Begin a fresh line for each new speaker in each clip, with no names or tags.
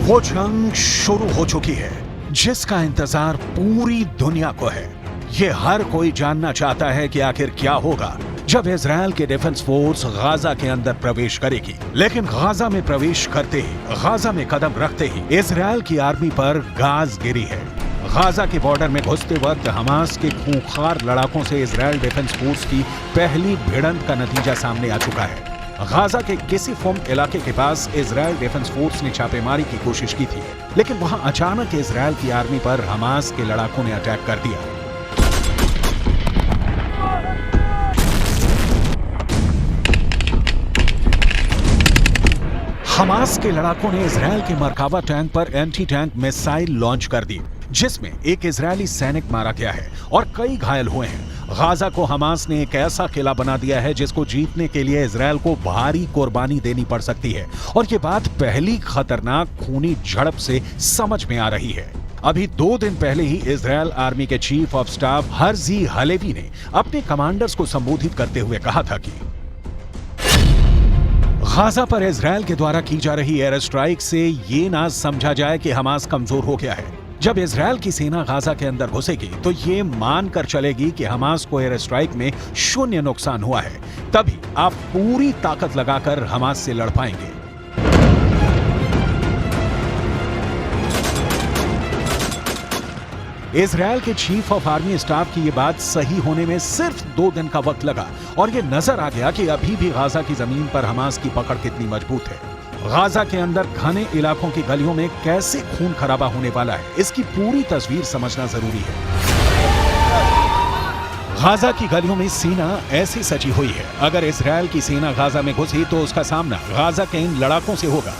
वो जंग शुरू हो चुकी है जिसका इंतजार पूरी दुनिया को है। ये हर कोई जानना चाहता है कि आखिर क्या होगा जब इजराइल के डिफेंस फोर्स गाजा के अंदर प्रवेश करेगी। लेकिन गाजा में प्रवेश करते ही, गाजा में कदम रखते ही इजराइल की आर्मी पर गाज गिरी है। गाजा के बॉर्डर में घुसते वक्त हमास के खूंखार लड़ाकों से इजराइल डिफेंस फोर्स की पहली भिड़ंत का नतीजा सामने आ चुका है। गाजा के किसिफोम इलाके के पास इजराइल डिफेंस फोर्स ने छापेमारी की कोशिश की थी, लेकिन वहां अचानक इजराइल की आर्मी पर हमास के लड़ाकों ने अटैक कर दिया। हमास के लड़ाकों ने इजराइल के मरकावा टैंक पर एंटी टैंक मिसाइल लॉन्च कर दी, जिसमें एक इजरायली सैनिक मारा गया है और कई घायल हुए हैं। गाजा को हमास ने एक ऐसा किला बना दिया है जिसको जीतने के लिए इजराइल को भारी कुर्बानी देनी पड़ सकती है, और ये बात पहली खतरनाक खूनी झड़प से समझ में आ रही है। अभी 2 दिन पहले ही इजराइल आर्मी के chief of staff Herzi Halevi ने अपने कमांडर्स को संबोधित करते हुए कहा था कि गाजा पर इजराइल के द्वारा की जा रही एयर स्ट्राइक से ये ना समझा जाए कि हमास कमजोर हो गया है। जब इजराइल की सेना गाजा के अंदर घुसेगी तो ये मानकर चलेगी कि हमास को एयर स्ट्राइक में 0 नुकसान हुआ है, तभी आप पूरी ताकत लगाकर हमास से लड़ पाएंगे। इजराइल के चीफ ऑफ आर्मी स्टाफ की ये बात सही होने में सिर्फ 2 दिन का वक्त लगा, और ये नजर आ गया कि अभी भी गाजा की जमीन पर हमास की पकड़ कितनी मजबूत है। गाजा के अंदर घने इलाकों की गलियों में कैसे खून खराबा होने वाला है, इसकी पूरी तस्वीर समझना जरूरी है। गाजा की गलियों में सीना ऐसी सजी हुई है, अगर इजराइल की सेना गाजा में घुसी तो उसका सामना गाजा के इन लड़ाकों से होगा।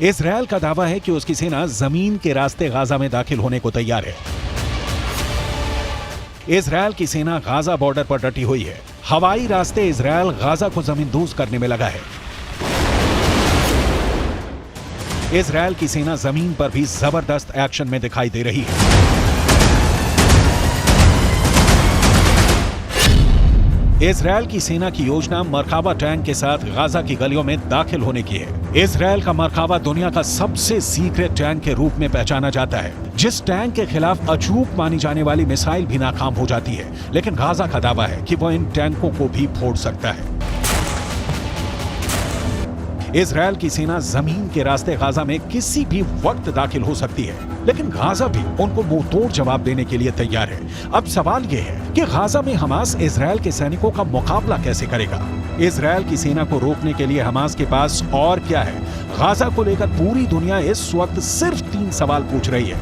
इजराइल का दावा है कि उसकी सेना जमीन के रास्ते गाजा में दाखिल होने को तैयार है। इजराइल की सेना गाजा बॉर्डर पर डटी हुई है। हवाई रास्ते इजराइल गाजा को जमींदोज करने में लगा है। इजराइल की सेना जमीन पर भी जबरदस्त एक्शन में दिखाई दे रही है। इजराइल की सेना की योजना मरकावा टैंक के साथ गाजा की गलियों में दाखिल होने की है। इजराइल का मरकावा दुनिया का सबसे सीक्रेट टैंक के रूप में पहचाना जाता है, जिस टैंक के खिलाफ अचूक मानी जाने वाली मिसाइल भी नाकाम हो जाती है। लेकिन गाजा का दावा है कि वह इन टैंकों को भी फोड़ सकता है। इजराइल की सेना जमीन के रास्ते गाजा में किसी भी वक्त दाखिल हो सकती है, लेकिन गाजा भी उनको मुंहतोड़ जवाब देने के लिए तैयार है। अब सवाल यह है कि गाजा में हमास इजराइल के सैनिकों का मुकाबला कैसे करेगा। इजराइल की सेना को रोकने के लिए हमास के पास और क्या है। गाजा को लेकर पूरी दुनिया इस वक्त सिर्फ 3 सवाल पूछ रही है।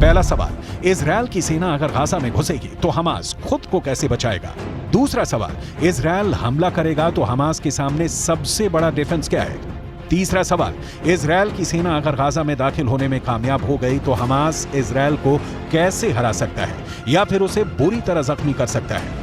पहला सवाल, इजराइल की सेना अगर गाजा में घुसेगी तो हमास खुद को कैसे बचाएगा। दूसरा सवाल, इजराइल हमला करेगा तो हमास के सामने सबसे बड़ा डिफेंस क्या है। तीसरा सवाल, इजराइल की सेना अगर गाजा में दाखिल होने में कामयाब हो गई तो हमास इजराइल को कैसे हरा सकता है या फिर उसे बुरी तरह जख्मी कर सकता है।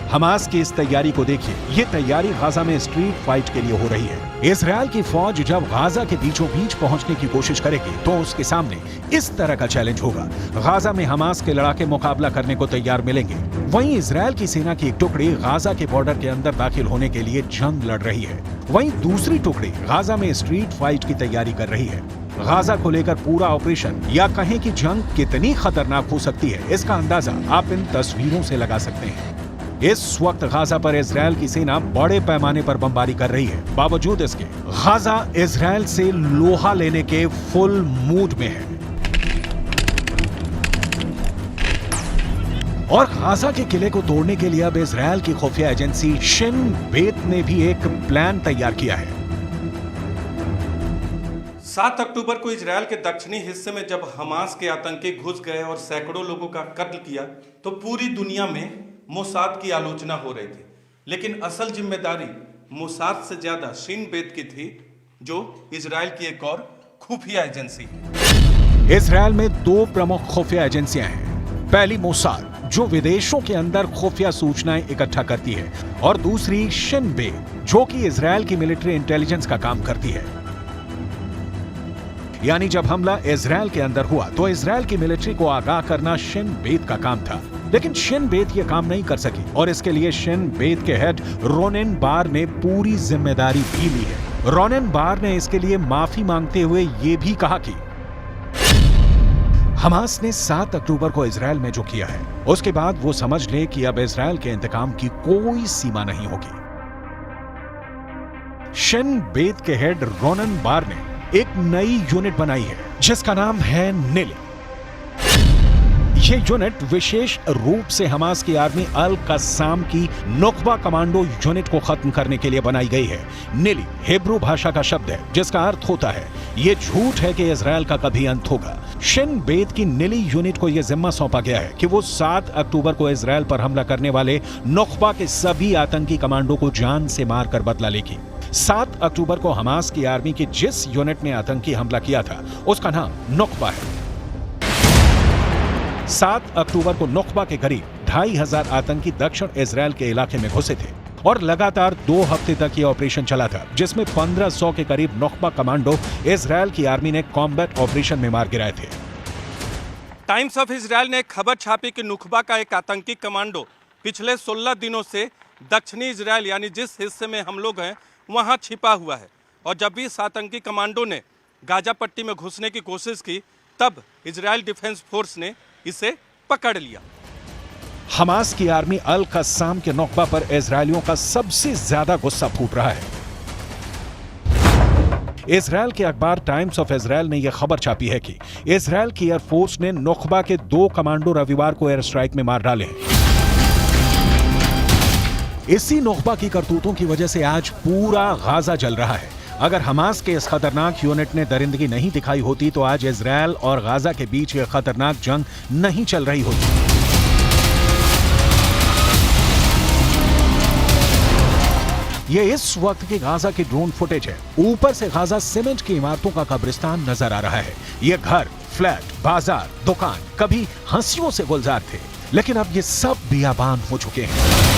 हमास की इस तैयारी को देखिए। ये तैयारी गाजा में स्ट्रीट फाइट के लिए हो रही है। इजराइल की फौज जब गाजा के बीचों बीच पहुंचने की कोशिश करेगी तो उसके सामने इस तरह का चैलेंज होगा। गाजा में हमास के लड़ाके मुकाबला करने को तैयार मिलेंगे, वहीं इजराइल की सेना की एक टुकड़ी गाजा के बॉर्डर के अंदर दाखिल होने के लिए जंग लड़ रही है। वहीं दूसरी टुकड़ी गाजा में स्ट्रीट फाइट की तैयारी कर रही है। गाजा को लेकर पूरा ऑपरेशन या कहें कि जंग कितनी खतरनाक हो सकती है, इसका अंदाजा आप इन तस्वीरों से लगा सकते हैं। इस वक्त गाजा पर इजराइल की सेना बड़े पैमाने पर बमबारी कर रही है। बावजूद इसके गाजा इजराइल से लोहा लेने के फुल मूड में है। और गाजा के किले को तोड़ने के लिए अब इजराइल की खुफिया एजेंसी शिन बेत ने भी एक प्लान तैयार किया है।
7 अक्टूबर को इजराइल के दक्षिणी हिस्से में जब हमास के आतंकी घुस गए और सैकड़ों लोगों का कत्ल किया तो पूरी दुनिया में मोसाद की आलोचना हो रही थी, लेकिन असल जिम्मेदारी मोसाद से ज्यादा शिन बेत की थी, जो इजराइल की एक और खुफिया एजेंसी है।
इजराइल में 2 प्रमुख खुफिया एजेंसियां हैं। पहली मोसाद, जो विदेशों के अंदर खुफिया सूचनाएं इकट्ठा करती है, और दूसरी शिन बेत जो कि इजरायल की मिलिट्री इंटेलिजेंस का काम करती है। यानी जब हमला इजरायल के अंदर हुआ तो इजरायल की मिलिट्री को आगाह करना शिन बेत का काम था, लेकिन शिन बेत यह काम नहीं कर सकी और इसके लिए शिन बेत के हेड रोनेन बार ने पूरी जिम्मेदारी भी ली है। रोनेन बार ने इसके लिए माफी मांगते हुए यह भी कहा कि हमास ने 7 अक्टूबर को इजरायल में जो किया है उसके बाद वो समझ ले कि अब इजरायल के इंतकाम की कोई सीमा नहीं होगी। शिन बेत के हेड रोनेन बार ने एक नई यूनिट बनाई है जिसका नाम है निल। ये यूनिट विशेष रूप से हमास की आर्मी अल कस्साम की नुकबा कमांडो यूनिट को खत्म करने के लिए बनाई गई है। निली हिब्रू भाषा का शब्द है जिसका अर्थ होता है ये झूठ है कि इजरायल का कभी अंत होगा। शिन बेत की निली यूनिट को यह जिम्मा सौंपा गया है कि वो 7 अक्टूबर को इजरायल पर हमला करने वाले नुकबा के सभी आतंकी कमांडो को जान से मारकर बदला लेगी। 7 अक्टूबर को हमास की आर्मी की जिस यूनिट ने आतंकी हमला किया था उसका नाम नुकबा है। 7 अक्टूबर को नुकबा के करीब 2500 आतंकी दक्षिण इजरायल के इलाके में घुसे थे और लगातार 2 हफ्ते तक यह ऑपरेशन चला था, जिसमें 1500 के करीब नुकबा कमांडो इजरायल की आर्मी ने कॉम्बैट ऑपरेशन में मार गिराए थे।
टाइम्स ऑफ इजरायल ने खबर छापी कि नुकबा का एक आतंकी कमांडो पिछले 16 दिनों से दक्षिणी इजरायल यानी जिस हिस्से में हम लोग हैं वहां छिपा हुआ है, और जब भी इस आतंकी कमांडो ने गाजा पट्टी में घुसने की कोशिश की तब इजरायल डिफेंस फोर्स ने इसे पकड़ लिया।
हमास की आर्मी अल कस्साम के नुकबा पर इजरायलियों का सबसे ज्यादा गुस्सा फूट रहा है। इजरायल के अखबार टाइम्स ऑफ इजरायल ने यह खबर छापी है कि इजरायल की एयरफोर्स ने नुकबा के 2 कमांडो रविवार को एयर स्ट्राइक में मार डाले। इसी नुकबा की करतूतों की वजह से आज पूरा गाजा जल रहा है। अगर हमास के इस खतरनाक यूनिट ने दरिंदगी नहीं दिखाई होती तो आज इजरायल और गाजा के बीच यह खतरनाक जंग नहीं चल रही होती। यह इस वक्त की गाजा की ड्रोन फुटेज है। ऊपर से गाजा सीमेंट की इमारतों का कब्रिस्तान नजर आ रहा है। ये घर, फ्लैट, बाजार, दुकान कभी हंसियों से गुलजार थे, लेकिन अब ये सब बियाबान हो चुके हैं।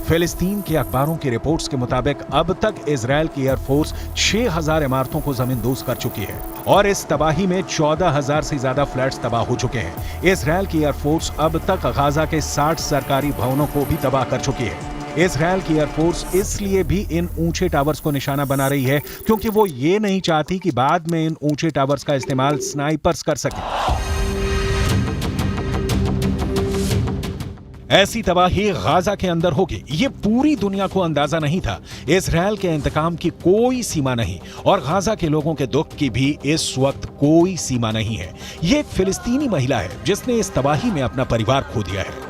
फिलिस्तीन के अखबारों की रिपोर्ट्स के मुताबिक अब तक इजरायल की एयरफोर्स 6000 इमारतों को जमींदोज कर चुकी है और इस तबाही में 14000 से ज्यादा फ्लैट्स तबाह हो चुके हैं। इजरायल की एयरफोर्स अब तक गाजा के 60 सरकारी भवनों को भी तबाह कर चुकी है। इजरायल की एयरफोर्स इसलिए भी इन ऊंचे टावर्स को निशाना बना रही है क्योंकि वो ये नहीं चाहती कि बाद में इन ऊंचे टावर्स का इस्तेमाल स्नाइपर्स कर सके। ऐसी तबाही गाजा के अंदर होगी, ये पूरी दुनिया को अंदाजा नहीं था। इजरायल के इंतकाम की कोई सीमा नहीं और गाजा के लोगों के दुख की भी इस वक्त कोई सीमा नहीं है। ये एक फिलिस्तीनी महिला है जिसने इस तबाही में अपना परिवार खो दिया है।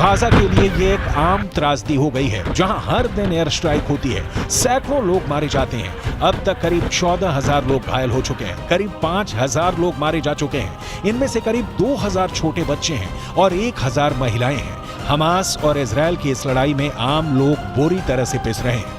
गाजा के लिए ये एक आम त्रासदी हो गई है जहां हर दिन एयर स्ट्राइक होती है, सैकड़ों लोग मारे जाते हैं। अब तक करीब 14000 लोग घायल हो चुके हैं, करीब 5000 लोग मारे जा चुके हैं। इनमें से करीब 2000 छोटे बच्चे हैं और 1000 महिलाएं हैं। हमास और इजरायल की इस लड़ाई में आम लोग बुरी तरह से पिस रहे हैं।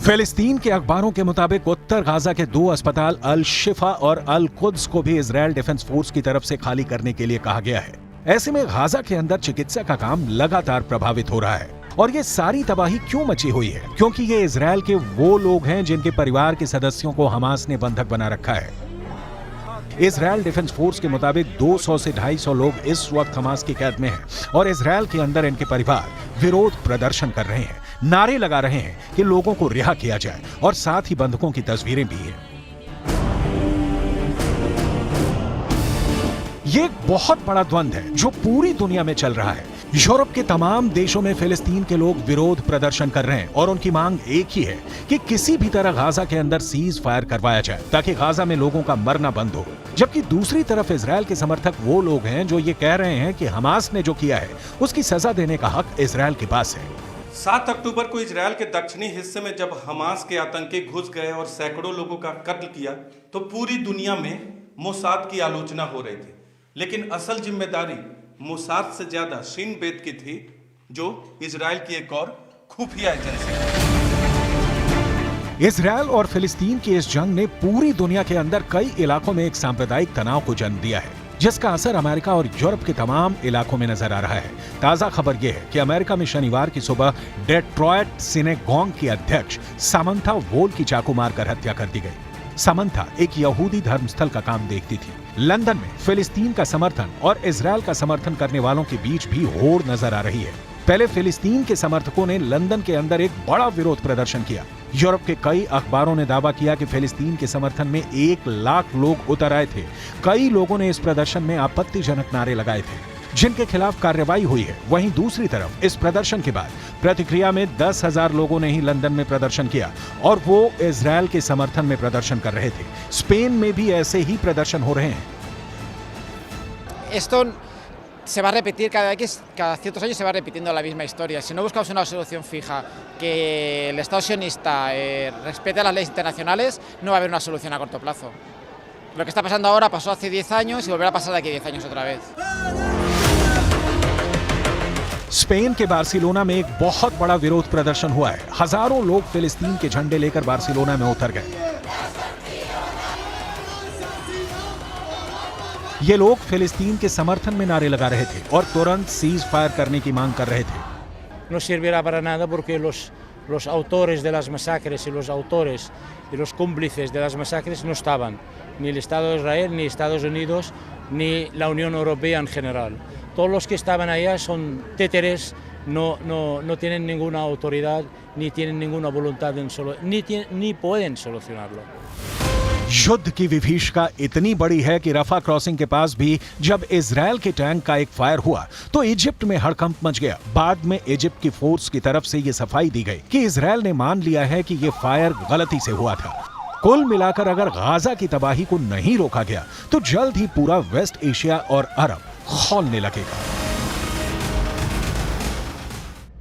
फिलिस्तीन के अखबारों के मुताबिक उत्तर गाजा के 2 अस्पताल अल शिफा और अल कुद्स को भी इजरायल डिफेंस फोर्स की तरफ से खाली करने के लिए कहा गया है। ऐसे में गाजा के अंदर चिकित्सा का काम लगातार प्रभावित हो रहा है और ये सारी तबाही क्यों मची हुई है? क्योंकि ये इजराइल के वो लोग हैं जिनके परिवार के सदस्यों को हमास ने बंधक बना रखा है। इजराइल डिफेंस फोर्स के मुताबिक 200 से 250 लोग इस वक्त हमास की कैद में हैं और इजराइल के अंदर इनके परिवार विरोध प्रदर्शन कर रहे हैं, नारे लगा रहे हैं कि लोगों को रिहा किया जाए और साथ ही बंधकों की तस्वीरें भी हैं। ये एक बहुत बड़ा द्वंद्व है जो पूरी दुनिया में चल रहा है। यूरोप के तमाम देशों में फिलिस्तीन के लोग विरोध प्रदर्शन कर रहे हैं और उनकी मांग एक ही है कि किसी भी तरह गाजा के अंदर सीज फायर करवाया जाए ताकि गाजा में लोगों का मरना बंद हो। जबकि दूसरी तरफ इजराइल के समर्थक वो लोग हैं जो ये कह रहे हैं कि हमास ने जो किया है उसकी सजा देने का हक इजराइल के पास है।
7 अक्टूबर को इजराइल के दक्षिणी हिस्से में जब हमास के आतंकी घुस गए और सैकड़ों लोगों का कत्ल किया तो पूरी दुनिया में मोसाद की आलोचना हो रही थी, लेकिन असल जिम्मेदारी मोसाद से ज्यादा शिन बेत की थी, जो इजराइल की एक और खुफिया एजेंसी है।
इजराइल और फिलिस्तीन की इस जंग ने पूरी दुनिया के अंदर कई इलाकों में एक सांप्रदायिक तनाव को जन्म दिया है, जिसका असर अमेरिका और यूरोप के तमाम इलाकों में नजर आ रहा है। ताजा खबर यह है कि अमेरिका में शनिवार की सुबह डेट्रॉयट सिनेगॉग की अध्यक्ष सामंथा वोल की चाकू मारकर हत्या कर दी गई। सामंथा एक यहूदी धर्मस्थल का काम देखती थी। लंदन में फिलिस्तीन का समर्थन और इजराइल का समर्थन करने वालों के बीच भी होड़ नजर आ रही है। पहले फिलिस्तीन के समर्थकों ने लंदन के अंदर एक बड़ा विरोध प्रदर्शन किया। यूरोप के कई अखबारों ने दावा किया कि फिलिस्तीन के समर्थन में 1 लाख लोग उतर आए थे। कई लोगों ने इस प्रदर्शन में आपत्तिजनक नारे लगाए थे, जिनके खिलाफ कार्रवाई हुई है। वहीं दूसरी तरफ इस प्रदर्शन के बाद प्रतिक्रिया में 10,000 लोगों ने ही लंदन में प्रदर्शन किया और वो इजराइल के समर्थन में प्रदर्शन कर रहे थे। स्पेन में भी ऐसे ही प्रदर्शन हो रहे हैं।
Esto se va a repetir cada ciertos años, se va repitiendo la misma historia. Si no buscamos una solución fija, que el Estado sionista respete las leyes internacionales, no va a haber una solución a corto plazo. Lo que está pasando ahora pasó hace 10 años y volverá a pasar de aquí a 10 años otra vez.
Spain के Barcelona में एक बहुत बड़ा विरोध प्रदर्शन हुआ है। हजारों लोग फिलिस्तीन के झंडे लेकर बार्सिलोना में उतर गए। ये लोग फिलिस्तीन के समर्थन में नारे लगा रहे थे और तुरंत सीज फायर करने की मांग कर रहे थे।
No servirá para nada porque los autores de las masacres y los autores y los cómplices de las masacres no estaban, ni el Estado de Israel, ni Estados Unidos, ni la Unión Europea en general. Todos los que estaban allá son títeres, no tienen ninguna autoridad, ni tienen ninguna voluntad ni pueden solucionarlo.
युद्ध की विभीषिका इतनी बड़ी है कि रफा crossing के पास भी जब इजराइल के टैंक का एक फायर हुआ तो इजिप्ट में हड़कंप मच गया। बाद में इजिप्ट की फोर्स की तरफ से ये सफाई दी गई कि इजराइल ने मान लिया है कि ये फायर गलती से हुआ था। कुल मिलाकर अगर गाजा की तबाही को नहीं रोका गया तो जल्द ही पूरा वेस्ट एशिया और अरब खौलने लगेगा।